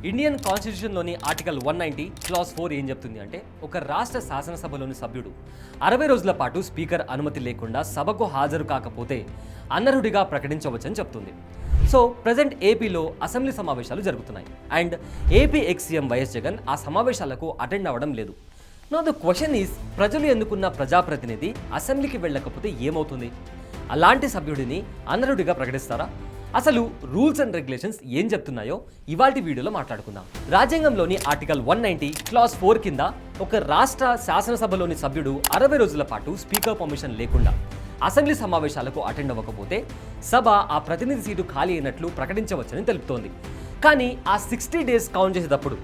Indian కాన్స్టిట్యూషన్లోని article 190 class 4 ఏం చెప్తుంది అంటే ఒక రాష్ట్ర శాసనసభలోని సభ్యుడు 60 రోజుల పాటు స్పీకర్ అనుమతి లేకుండా సభకు హాజరు కాకపోతే అనర్హుడిగా ప్రకటించవచ్చని చెప్తుంది. సో ప్రజెంట్ ఏపీలో అసెంబ్లీ సమావేశాలు జరుగుతున్నాయి and AP ex CM YS Jagan ఆ సమావేశాలకు అటెండ్ అవ్వడం లేదు. నో ద క్వశ్చన్ ఈస్, ప్రజలు ఎన్నుకున్న ప్రజాప్రతినిధి అసెంబ్లీకి వెళ్ళకపోతే ఏమవుతుంది? అలాంటి సభ్యుడిని అనర్హుడిగా ప్రకటిస్తారా? అసలు రూల్స్ అండ్ రెగ్యులేషన్స్ ఏం చెప్తున్నాయో ఇవాల్టి వీడియోలో మాట్లాడుకుందాం. రాజ్యాంగంలోని ఆర్టికల్ 190 క్లాస్ 4 కింద ఒక రాష్ట్ర శాసనసభలోని సభ్యుడు 60 రోజుల పాటు స్పీకర్ పర్మిషన్ లేకుండా అసెంబ్లీ సమావేశాలకు అటెండ్ అవ్వకపోతే సభ ఆ ప్రతినిధి సీటు ఖాళీ అయినట్లు ప్రకటించవచ్చని తెలుపుతోంది. కానీ ఆ 60 డేస్ కౌంట్ చేసేటప్పుడు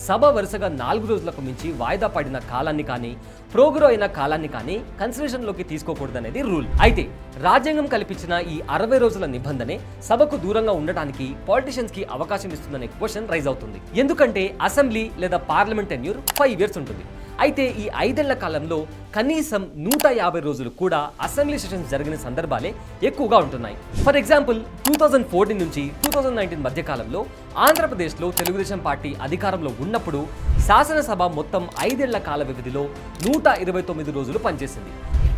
సభ వరుసగా 4 రోజులకు మించి వాయిదా పడిన కాలాన్ని కానీ ప్రోగ్రో అయిన కాలాన్ని కానీ కన్సిడరేషన్లోకి తీసుకోకూడదనేది రూల్. అయితే రాజ్యాంగం కల్పించిన ఈ 60 రోజుల నిబంధనే సభకు దూరంగా ఉండటానికి పాలిటిషియన్స్ కి అవకాశం ఇస్తుందనే క్వశ్చన్ రైజ్ అవుతుంది. ఎందుకంటే అసెంబ్లీ లేదా పార్లమెంట్ టెన్యూర్ 5 years ఉంటుంది. అయితే ఈ 5 ఏళ్ల కాలంలో కనీసం 150 రోజులు కూడా అసెంబ్లీ సెషన్స్ జరిగిన సందర్భాలే ఎక్కువగా ఉంటున్నాయి. ఫర్ ఎగ్జాంపుల్ 2014 నుంచి 2019 మధ్య కాలంలో ఆంధ్రప్రదేశ్లో తెలుగుదేశం పార్టీ అధికారంలో ఉన్నప్పుడు శాసనసభ మొత్తం 5 ఏళ్ల కాల వ్యవధిలో 129 రోజులు పనిచేసింది.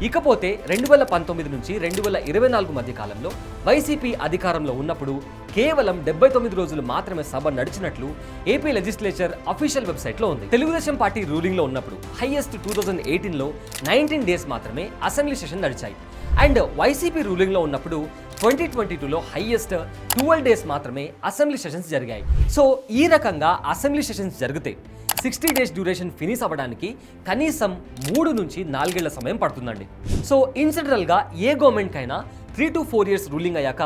ఇకపోతే 2019 నుంచి 2024 మధ్య కాలంలో వైసీపీ అధికారంలో ఉన్నప్పుడు కేవలం 79 రోజులు మాత్రమే సభ నడిచినట్లు ఏపీ లెజిస్లేచర్ అఫీషియల్ వెబ్సైట్లో ఉంది. తెలుగుదేశం పార్టీ రూలింగ్లో ఉన్నప్పుడు హైయెస్ట్ 2018లో 19 డేస్ మాత్రమే అసెంబ్లీ సెషన్ నడిచాయి. అండ్ వైసీపీ రూలింగ్లో ఉన్నప్పుడు 2022లో హైయెస్ట్ 12 డేస్ మాత్రమే అసెంబ్లీ సెషన్స్ జరిగాయి. సో ఈ రకంగా అసెంబ్లీ సెషన్స్ జరిగితే 60 డేస్ డ్యూరేషన్ ఫినిష్ అవ్వడానికి కనీసం 3 నుంచి 4 ఏళ్ల సమయం పడుతుందండి. సో ఇన్ జనరల్గా ఏ గవర్నమెంట్ కైనా 3 to 4 years రూలింగ్ అయ్యాక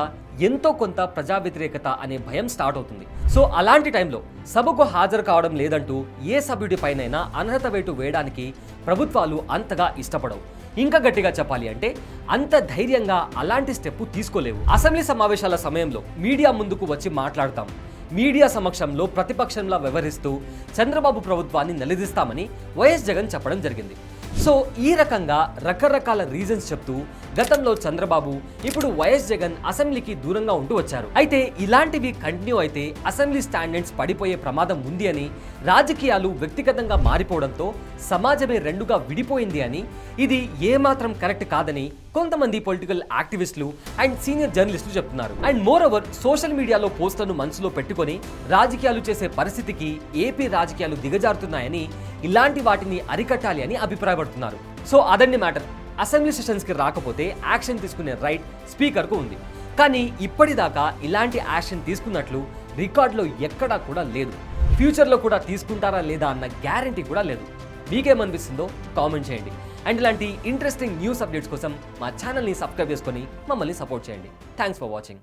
ఎంతో కొంత ప్రజా వ్యతిరేకత అనే భయం స్టార్ట్ అవుతుంది. సో అలాంటి టైంలో సభకు హాజరు కావడం లేదంటూ ఏ సభ్యుడి పైనైనా అనర్హత వేటు వేయడానికి ప్రభుత్వాలు అంతగా ఇష్టపడవు. ఇంకా గట్టిగా చెప్పాలి అంటే అంత ధైర్యంగా అలాంటి స్టెప్ తీసుకోలేవు. అసెంబ్లీ సమావేశాల సమయంలో మీడియా ముందుకు వచ్చి మాట్లాడతాం, మీడియా సమక్షంలో ప్రతిపక్షంలా వ్యవహరిస్తూ చంద్రబాబు ప్రభుత్వాన్ని నిలదీస్తామని వైఎస్ జగన్ చెప్పడం జరిగింది. సో ఈ రకంగా రకరకాల రీజన్స్ చెప్తూ గతంలో చంద్రబాబు, ఇప్పుడు వైఎస్ జగన్ అసెంబ్లీకి దూరంగా ఉంటూ వచ్చారు. అయితే ఇలాంటివి కంటిన్యూ అయితే అసెంబ్లీ స్టాండర్డ్స్ పడిపోయే ప్రమాదం ఉంది అని, రాజకీయాలు వ్యక్తిగతంగా మారిపోవడంతో సమాజమే రెండుగా విడిపోయింది అని, ఇది ఏమాత్రం కరెక్ట్ కాదని కొంతమంది పొలిటికల్ యాక్టివిస్టులు అండ్ సీనియర్ జర్నలిస్టులు చెప్తున్నారు. అండ్ మోర్ ఓవర్ సోషల్ మీడియాలో పోస్టులను మనసులో పెట్టుకొని రాజకీయాలు చేసే పరిస్థితికి ఏపీ రాజకీయాలు దిగజారుతున్నాయని, ఇలాంటి వాటిని అరికట్టాలి అని అభిప్రాయపడుతున్నారు. సో అదండి మ్యాటర్. అసెంబ్లీ సెషన్స్కి రాకపోతే యాక్షన్ తీసుకునే రైట్ స్పీకర్కు ఉంది. కానీ ఇప్పటిదాకా ఇలాంటి యాక్షన్ తీసుకున్నట్లు రికార్డులో ఎక్కడా కూడా లేదు. ఫ్యూచర్లో కూడా తీసుకుంటారా లేదా అన్న గ్యారంటీ కూడా లేదు. మీకేమనిపిస్తుందో కామెంట్ చేయండి. అండ్ ఇలాంటి ఇంట్రెస్టింగ్ న్యూస్ అప్డేట్స్ కోసం మా ఛానల్ని సబ్స్క్రైబ్ చేసుకొని మమ్మల్ని సపోర్ట్ చేయండి. Thanks for watching.